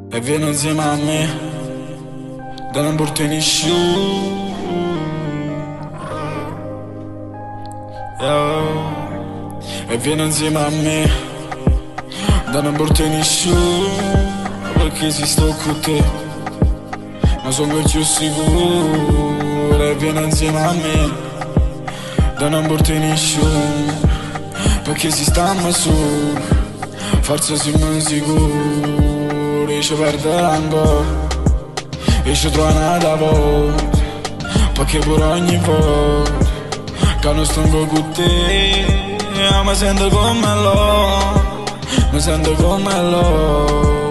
E vieni insieme a me, da non portare su. E vieni insieme a me, da non portare su. Perché si sto con te, ma sono quel più sicuro. E vieni insieme a me, da non portare su. Perché si stiamo su, forse siamo sicuri. Ci perderà ancora e ci troviamo da volta, perché pure ogni volta che non sto con te mi sento come loro, mi sento come loro.